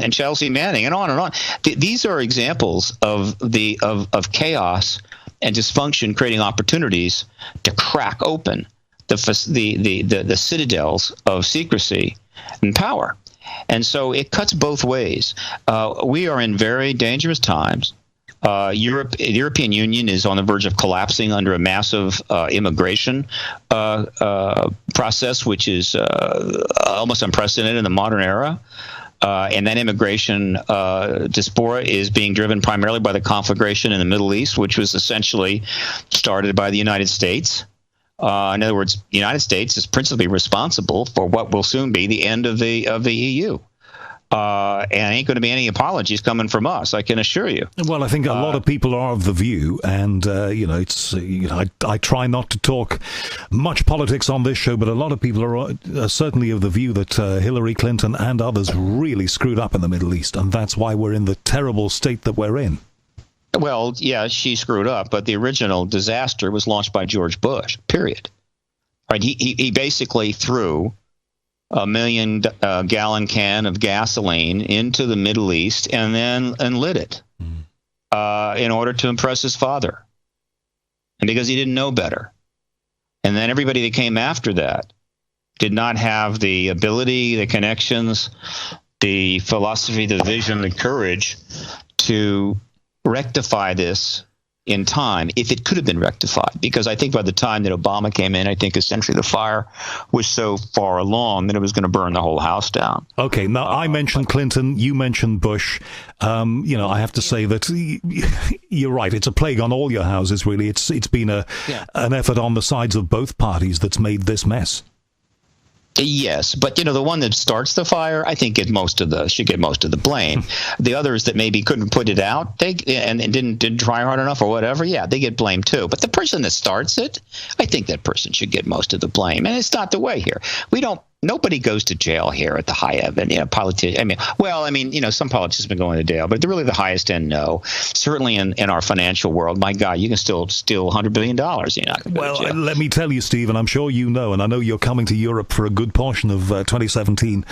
and Chelsea Manning, and on and on. These are examples of chaos and dysfunction creating opportunities to crack open the citadels of secrecy and power. And so it cuts both ways. We are in very dangerous times. The European Union is on the verge of collapsing under a massive immigration process, which is almost unprecedented in the modern era. And that immigration diaspora is being driven primarily by the conflagration in the Middle East, which was essentially started by the United States. In other words, the United States is principally responsible for what will soon be the end of the EU. and ain't going to be any apologies coming from us, I can assure you. Well, I think a lot of people are of the view, and it's I try not to talk much politics on this show, but a lot of people are certainly of the view that Hillary Clinton and others really screwed up in the Middle East, and that's why we're in the terrible state that we're in. Well, yeah, she screwed up, but the original disaster was launched by George Bush, period. Right? He basically threw a 1 million gallon can of gasoline into the Middle East and lit it in order to impress his father, and because he didn't know better. And then everybody that came after that did not have the ability, the connections, the philosophy, the vision, the courage to rectify this in time, if it could have been rectified. Because I think by the time that Obama came in, I think essentially the fire was so far along that it was going to burn the whole house down. Okay, now I mentioned Clinton, you mentioned Bush. I have to say that you're right. It's a plague on all your houses, really. It's been an effort on the sides of both parties that's made this mess. Yes, but the one that starts the fire, I think should get most of the blame. The others that maybe couldn't put it out, and didn't try hard enough or whatever, yeah, they get blamed too. But the person that starts it, I think that person should get most of the blame. And it's not the way here. Nobody goes to jail here at the high end. Politicians. Some politicians have been going to jail, but they're really the highest end. No, certainly in our financial world, my God, you can still steal $100 billion. You're not going to go to jail. Let me tell you, Steve, and I'm sure you know, and I know you're coming to Europe for a good portion of 2017.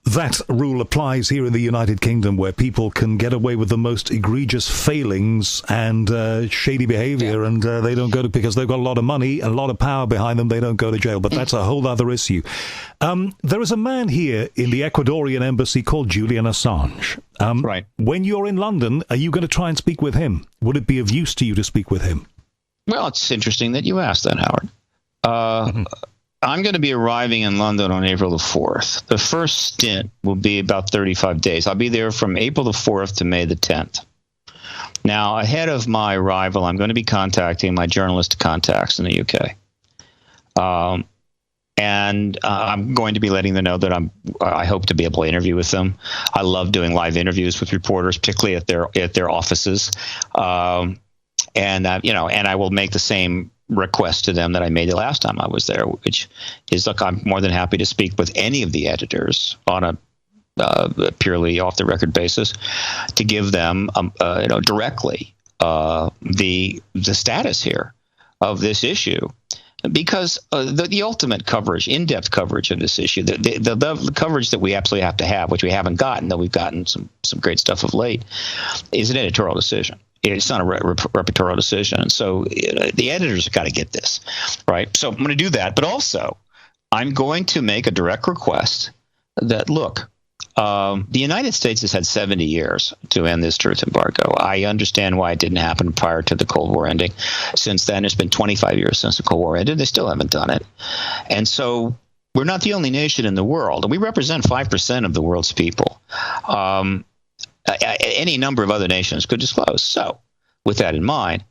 That rule applies here in the United Kingdom, where people can get away with the most egregious failings and shady behavior, and they don't go to, because they've got a lot of money and a lot of power behind them, they don't go to jail. But that's a whole other issue. There is a man here in the Ecuadorian embassy called Julian Assange. Right. When you're in London, are you going to try and speak with him? Would it be of use to you to speak with him? Well, it's interesting that you asked that, Howard. I'm going to be arriving in London on April the 4th. The first stint will be about 35 days. I'll be there from April the 4th to May the 10th. Now, ahead of my arrival, I'm going to be contacting my journalist contacts in the UK. And I'm going to be letting them know that I hope to be able to interview with them. I love doing live interviews with reporters, particularly at their offices. And I will make the same request to them that I made the last time I was there, which is, look, I'm more than happy to speak with any of the editors on a purely off the record basis to give them directly the status here of this issue, because the ultimate coverage, in-depth coverage of this issue, the coverage that we absolutely have to have, which we haven't gotten, though we've gotten some great stuff of late, is an editorial decision. It's not a repertorial decision. So the editors have got to get this, right? So I'm going to do that. But also, I'm going to make a direct request that, look, the United States has had 70 years to end this truth embargo. I understand why it didn't happen prior to the Cold War ending. Since then, it's been 25 years since the Cold War ended. They still haven't done it. And so we're not the only nation in the world. And we represent 5% of the world's people. Any number of other nations could disclose. So, with that in mind,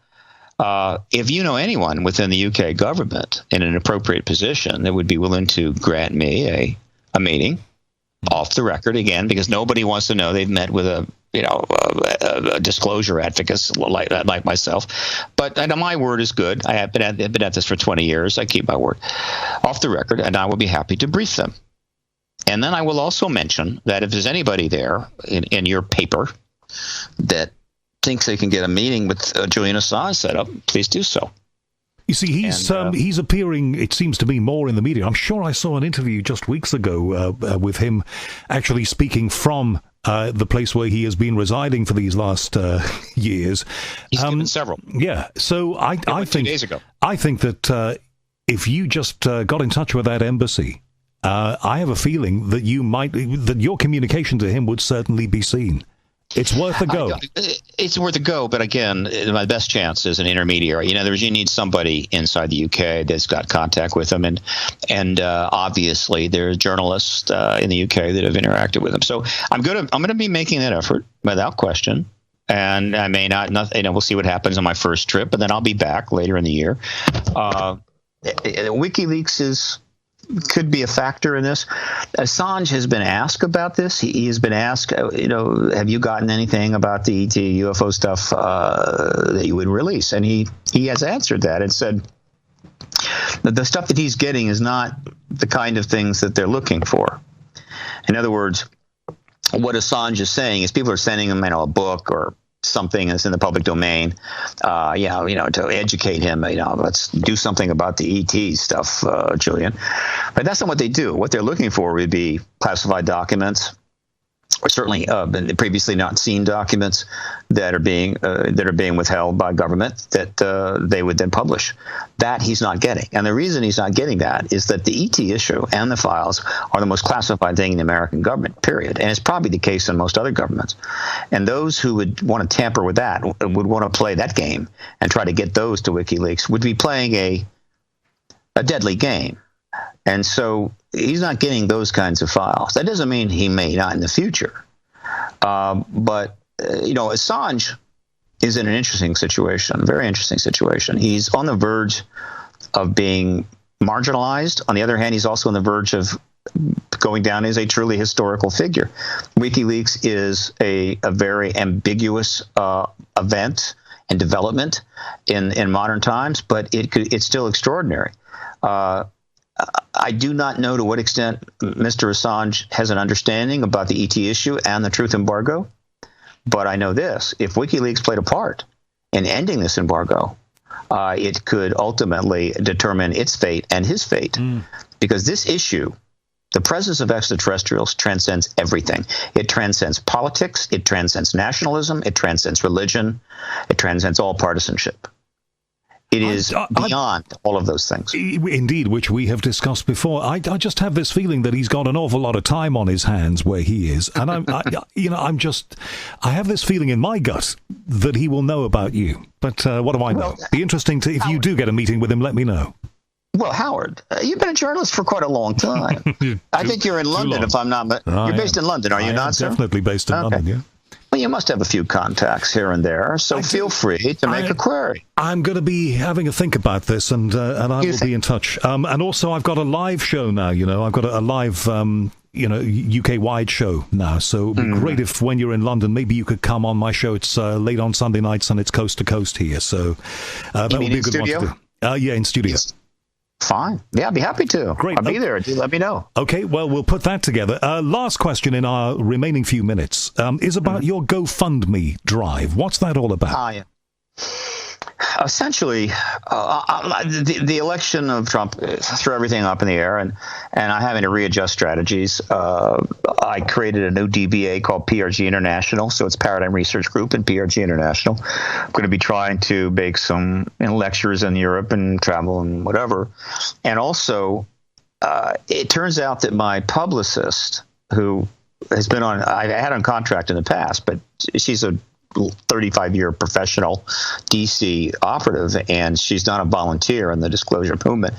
if you know anyone within the UK government in an appropriate position that would be willing to grant me a meeting off the record, again, because nobody wants to know they've met with a disclosure advocate like myself. But my word is good. I have been at this for 20 years. I keep my word off the record, and I will be happy to brief them. And then I will also mention that if there's anybody there in your paper that thinks they can get a meeting with Julian Assange set up, please do so. You see, he's appearing, it seems to me, more in the media. I'm sure I saw an interview just weeks ago with him actually speaking from the place where he has been residing for these last years. He's given several. Yeah, so I think 2 days ago. I think that if you just got in touch with that embassy, I have a feeling that your communication to him would certainly be seen. It's worth a go. It's worth a go, but again, my best chance is an intermediary. You need somebody inside the UK that's got contact with them, and obviously there are journalists in the UK that have interacted with them. So I'm gonna be making that effort without question, and I may not. We'll see what happens on my first trip, and then I'll be back later in the year. WikiLeaks is could be a factor in this. Assange has been asked about this. He has been asked, have you gotten anything about the ET UFO stuff that you would release? And he has answered that and said that the stuff that he's getting is not the kind of things that they're looking for. In other words, what Assange is saying is people are sending him, a book or something that's in the public domain, to educate him, let's do something about the ET stuff, Julian. But that's not what they do. What they're looking for would be classified documents, or certainly previously not seen documents that are being withheld by government that they would then publish. That he's not getting. And the reason he's not getting that is that the ET issue and the files are the most classified thing in the American government, period. And it's probably the case in most other governments. And those who would want to tamper with that, would want to play that game and try to get those to WikiLeaks, would be playing a deadly game. And so he's not getting those kinds of files. That doesn't mean he may not in the future. But Assange is in an interesting situation, very interesting situation. He's on the verge of being marginalized. On the other hand, he's also on the verge of going down as a truly historical figure. WikiLeaks is a very ambiguous event and development in modern times, but it's still extraordinary. I do not know to what extent Mr. Assange has an understanding about the ET issue and the truth embargo, but I know this. If WikiLeaks played a part in ending this embargo, it could ultimately determine its fate and his fate, because this issue, the presence of extraterrestrials, transcends everything. It transcends politics, it transcends nationalism, it transcends religion, it transcends all partisanship. It is beyond all of those things. Indeed, which we have discussed before. I just have this feeling that he's got an awful lot of time on his hands where he is, and I have this feeling in my gut that he will know about you. But what do I know? Well, be interesting to if you do get a meeting with him. Let me know. Well, Howard, you've been a journalist for quite a long time. I think you're in London, if I'm not. But you're based in London, are you not, sir? Definitely based in London. Yeah. Well, you must have a few contacts here and there, so feel free to make a query. I'm going to be having a think about this, and I will be in touch. And also, I've got a live show now. I've got a live, UK-wide show now. So it'd be great if, when you're in London, maybe you could come on my show. It's late on Sunday nights, and it's coast to coast here. So that would be a good one to do. Yeah, in studio. Yes. Fine. Yeah, I'd be happy to. Great. I'll be there. Do let me know. Okay, well, we'll put that together. Last question in our remaining few minutes is about your GoFundMe drive. What's that all about? Yeah. Essentially, the election of Trump threw everything up in the air, and I'm having to readjust strategies. I created a new DBA called PRG International, so it's Paradigm Research Group and PRG International. I'm going to be trying to make some lectures in Europe and travel and whatever. And also, it turns out that my publicist, who has been I had on contract in the past, but she's a 35-year professional DC operative, and she's not a volunteer in the disclosure movement.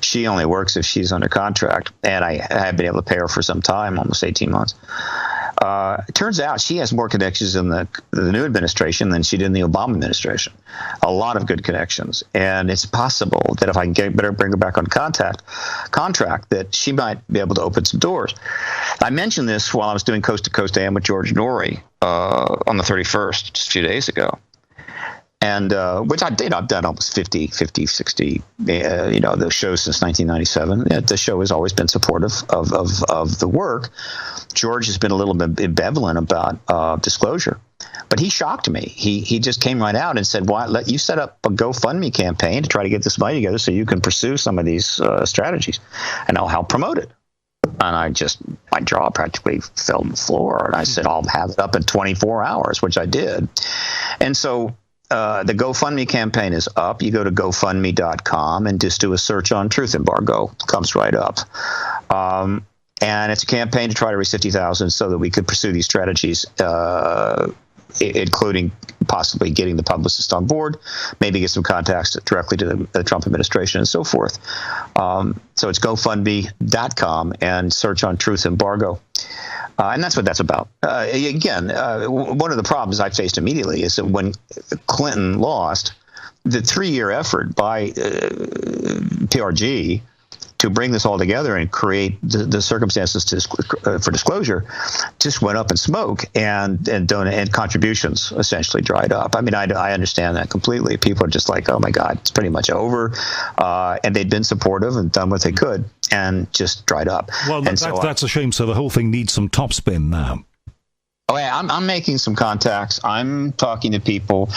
She only works if she's under contract, and I have been able to pay her for some time, almost 18 months. It turns out she has more connections in the new administration than she did in the Obama administration. A lot of good connections, and it's possible that if I can bring her back on contract, that she might be able to open some doors. I mentioned this while I was doing Coast to Coast AM with George Norrie on the 31st, just a few days ago. And which I've done almost 50, 60, the shows since 1997. The show has always been supportive of the work. George has been a little bit ambivalent about disclosure, but he shocked me. He just came right out and said, "Why let you set up a GoFundMe campaign to try to get this money together so you can pursue some of these strategies, and I'll help promote it." And my jaw practically fell on the floor, and I said, "I'll have it up in 24 hours," which I did. And so the GoFundMe campaign is up. You go to GoFundMe.com and just do a search on truth embargo. It comes right up. And it's a campaign to try to raise $50,000 so that we could pursue these strategies, including possibly getting the publicist on board, maybe get some contacts directly to the Trump administration and so forth. So it's GoFundMe.com and search on truth embargo. And that's what that's about. Again, one of the problems I faced immediately is that when Clinton lost, the 3-year effort by PRG to bring this all together and create the circumstances for disclosure just went up in smoke, and contributions essentially dried up. I mean, I understand that completely. People are just like, oh my God, it's pretty much over, and they'd been supportive and done what they could, and just dried up. Well, that's a shame. So the whole thing needs some topspin now. Oh, yeah, I'm making some contacts. I'm talking to people.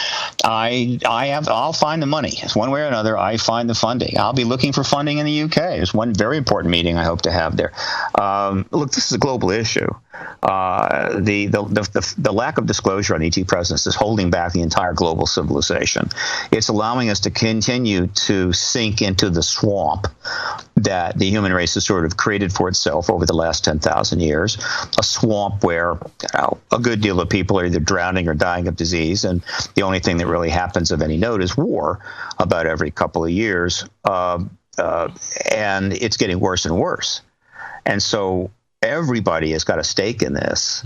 I'll find the money. It's one way or another. I find the funding. I'll be looking for funding in the UK. There's one very important meeting I hope to have there. Look, this is a global issue. The lack of disclosure on ET presence is holding back the entire global civilization. It's allowing us to continue to sink into the swamp that the human race has sort of created for itself over the last 10,000 years, a swamp where a good deal of people are either drowning or dying of disease, and the only thing that really happens of any note is war about every couple of years, and it's getting worse and worse. And so everybody has got a stake in this.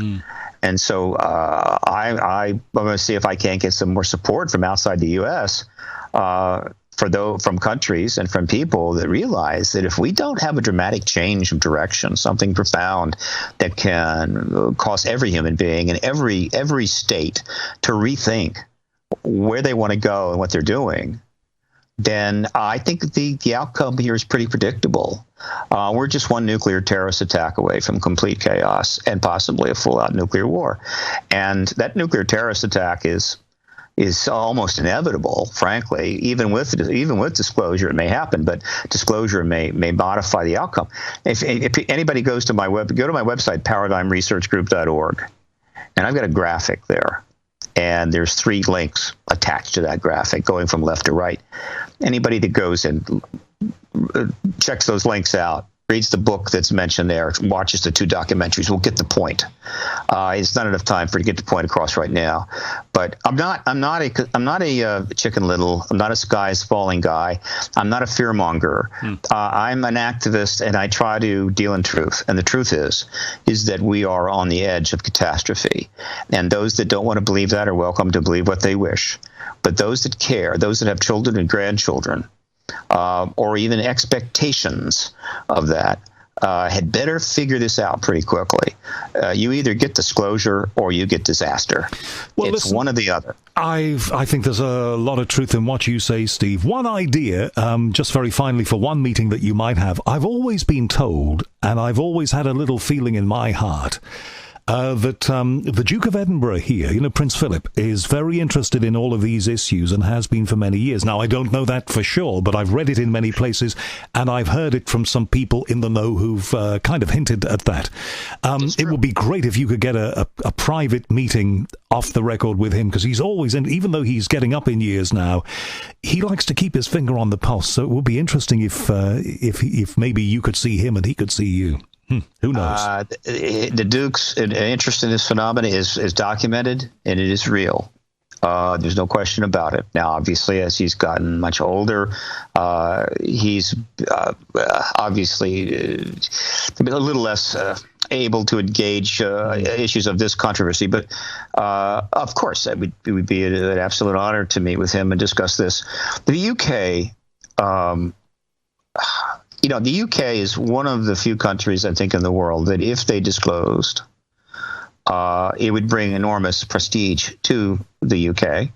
And so I'm going to see if I can't get some more support from outside the U.S., from countries and from people that realize that if we don't have a dramatic change of direction, something profound that can cause every human being and every state to rethink where they want to go and what they're doing, then I think the outcome here is pretty predictable. We're just one nuclear terrorist attack away from complete chaos and possibly a full-out nuclear war. And that nuclear terrorist attack is almost inevitable, frankly. Even with disclosure, it may happen, but disclosure may modify the outcome. If anybody go to my website, paradigmresearchgroup.org, and I've got a graphic there, and there's 3 links attached to that graphic going from left to right. Anybody that goes and checks those links out, reads the book that's mentioned there, watches the 2 documentaries, will get the point. It's not enough time to get the point across right now. But I'm not a Chicken Little. I'm not a sky is falling guy. I'm not a fearmonger. I'm an activist, and I try to deal in truth. And the truth is that we are on the edge of catastrophe. And those that don't want to believe that are welcome to believe what they wish. But those that care, those that have children and grandchildren, or even expectations of that, had better figure this out pretty quickly. You either get disclosure or you get disaster. Well, it's one or the other. I think there's a lot of truth in what you say, Steve. One idea, just very finally, for one meeting that you might have. I've always been told, and I've always had a little feeling in my heart, that the Duke of Edinburgh here, Prince Philip, is very interested in all of these issues and has been for many years. Now, I don't know that for sure, but I've read it in many places, and I've heard it from some people in the know who've kind of hinted at that. It would be great if you could get a private meeting off the record with him, because he's always, and even though he's getting up in years now, he likes to keep his finger on the pulse. So it would be interesting if maybe you could see him and he could see you. Who knows? The Duke's interest in this phenomenon is documented, and it is real. There's no question about it. Now, obviously, as he's gotten much older, he's obviously a little less able to engage issues of this controversy. But of course, it would be an absolute honor to meet with him and discuss this. The UK. The UK is one of the few countries, I think, in the world that if they disclosed, it would bring enormous prestige to the UK,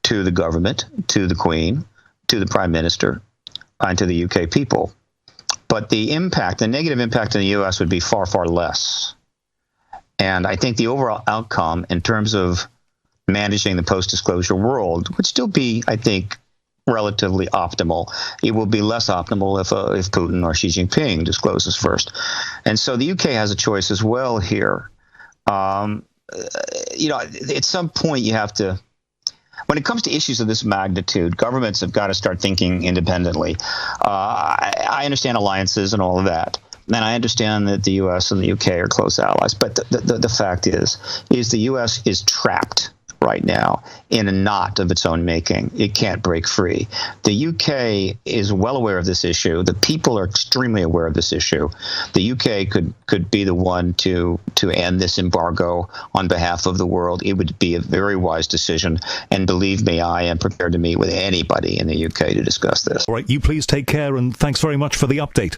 to the government, to the Queen, to the Prime Minister, and to the UK people. But the negative impact in the US would be far, far less. And I think the overall outcome in terms of managing the post-disclosure world would still be, I think, relatively optimal. It will be less optimal if Putin or Xi Jinping discloses first. And so the UK has a choice as well here. At some point you have to, when it comes to issues of this magnitude, governments have got to start thinking independently. I understand alliances and all of that. And I understand that the U.S. and the U.K. are close allies. But the fact is the U.S. is trapped right now in a knot of its own making. It can't break free. The UK is well aware of this issue. The people are extremely aware of this issue. The UK could be the one to end this embargo on behalf of the world. It would be a very wise decision. And believe me, I am prepared to meet with anybody in the UK to discuss this. All right, you please take care, and thanks very much for the update.